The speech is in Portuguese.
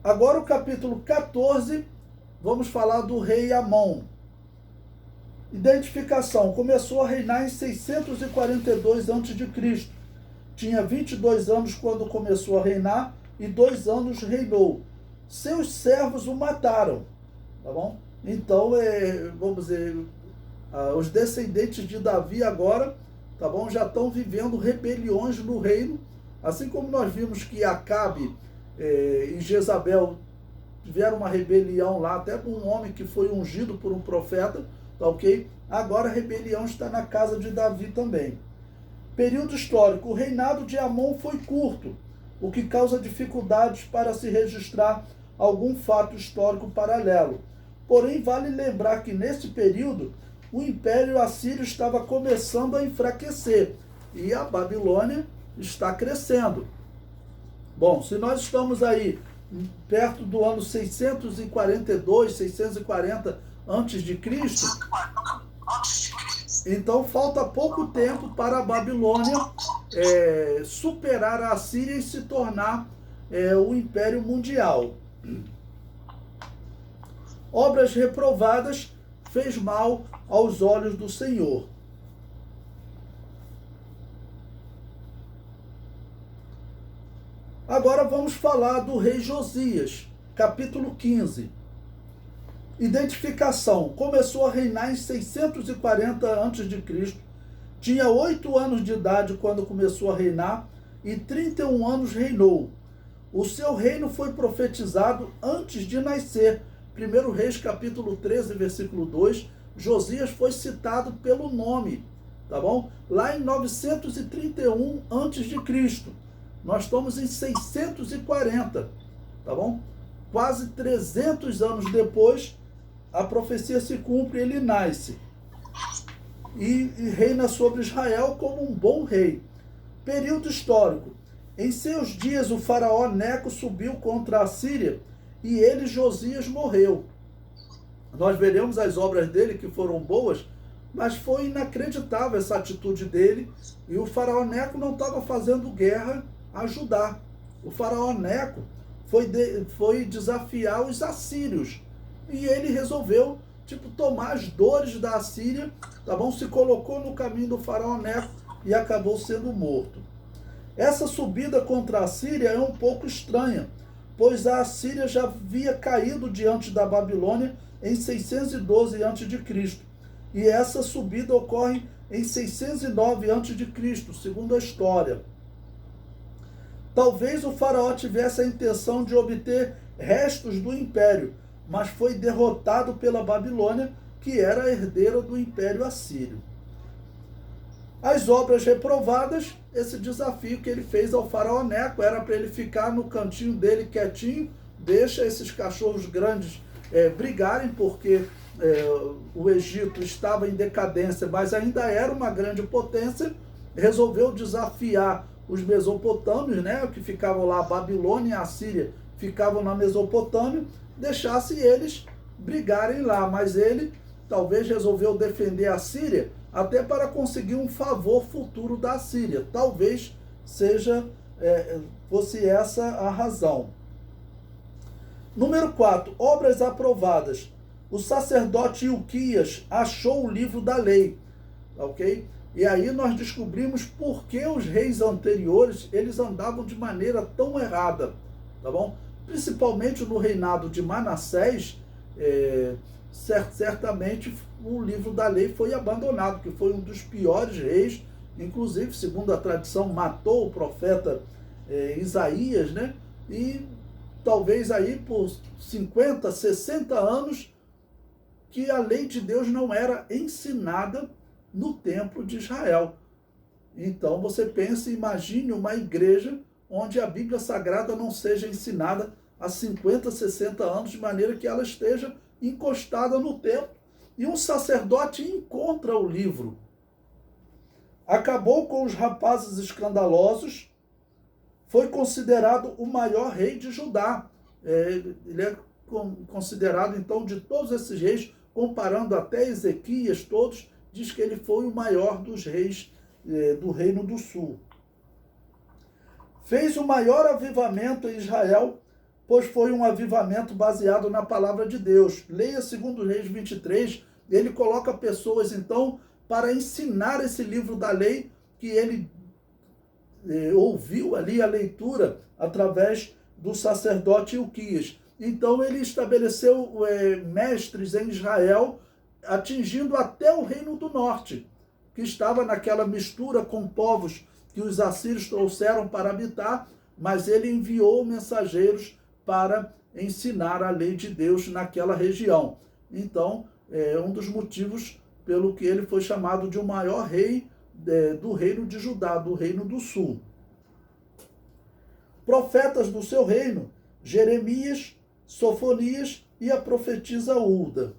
Agora o capítulo 14, vamos falar do rei Amon. Identificação: começou a reinar em 642 a.C. Tinha 22 anos quando começou a reinar e 2 anos reinou. Seus servos o mataram, tá bom? Então, vamos dizer, os descendentes de Davi agora, tá bom, já estão vivendo rebeliões no reino, assim como nós vimos que Acabe e Jezabel tiveram uma rebelião lá, até por um homem que foi ungido por um profeta, tá ok? Agora a rebelião está na casa de Davi também. Período histórico: o reinado de Amon foi curto, o que causa dificuldades para se registrar algum fato histórico paralelo. Porém, vale lembrar que nesse período o Império Assírio estava começando a enfraquecer e a Babilônia está crescendo. Bom, se nós estamos aí perto do ano 642, 640 antes de Cristo, então falta pouco tempo para a Babilônia superar a Assíria e se tornar o Império Mundial. Obras reprovadas fez mal aos olhos do Senhor. Agora vamos falar do rei Josias, capítulo 15. Identificação: começou a reinar em 640 a.C., tinha 8 anos de idade quando começou a reinar e 31 anos reinou. O seu reino foi profetizado antes de nascer. 1 Reis, capítulo 13, versículo 2, Josias foi citado pelo nome, tá bom? Lá em 931 a.C. Nós estamos em 640, tá bom? Quase 300 anos depois, a profecia se cumpre, ele nasce. E reina sobre Israel como um bom rei. Período histórico: em seus dias o faraó Neco subiu contra a Síria e ele, Josias, morreu. Nós veremos as obras dele que foram boas, mas foi inacreditável essa atitude dele, e o faraó Neco não estava fazendo guerra a Judá. O faraó Neco foi desafiar os assírios, e ele resolveu tomar as dores da Assíria, tá bom? Se colocou no caminho do faraó Neco e acabou sendo morto. Essa subida contra a Síria é um pouco estranha, pois a Assíria já havia caído diante da Babilônia em 612 a.C. E essa subida ocorre em 609 a.C., segundo a história. Talvez o faraó tivesse a intenção de obter restos do império, mas foi derrotado pela Babilônia, que era a herdeira do Império Assírio. As obras reprovadas: esse desafio que ele fez ao faraó Neco era para ele ficar no cantinho dele quietinho, deixa esses cachorros grandes brigarem, porque o Egito estava em decadência, mas ainda era uma grande potência. Resolveu desafiar os mesopotâmios, né, que ficavam lá, a Babilônia e a Síria ficavam na Mesopotâmia, deixasse eles brigarem lá, mas ele talvez resolveu defender a Síria até para conseguir um favor futuro da Síria. Talvez fosse essa a razão. Número 4. Obras aprovadas. O sacerdote Ilquias achou o livro da lei, ok? E aí nós descobrimos por que os reis anteriores eles andavam de maneira tão errada, tá bom? Principalmente no reinado de Manassés, certamente o livro da lei foi abandonado, que foi um dos piores reis, inclusive, segundo a tradição, matou o profeta Isaías, né? E talvez aí por 50, 60 anos que a lei de Deus não era ensinada no templo de Israel. Então você pensa, imagine uma igreja onde a Bíblia Sagrada não seja ensinada há 50, 60 anos, de maneira que ela esteja encostada no templo, e um sacerdote encontra o livro. Acabou com os rapazes escandalosos, foi considerado o maior rei de Judá. Ele é considerado, então, de todos esses reis, comparando até Ezequias, todos, diz que ele foi o maior dos reis do Reino do Sul. Fez o maior avivamento em Israel pois foi um avivamento baseado na palavra de Deus. Leia 2 Reis 23, ele coloca pessoas, então, para ensinar esse livro da lei, que ele ouviu ali a leitura através do sacerdote Ilquias. Então ele estabeleceu mestres em Israel, atingindo até o reino do norte, que estava naquela mistura com povos que os assírios trouxeram para habitar, mas ele enviou mensageiros para ensinar a lei de Deus naquela região. Então, é um dos motivos pelo que ele foi chamado de o maior rei do reino de Judá, do reino do sul. Profetas do seu reino: Jeremias, Sofonias e a profetisa Hulda.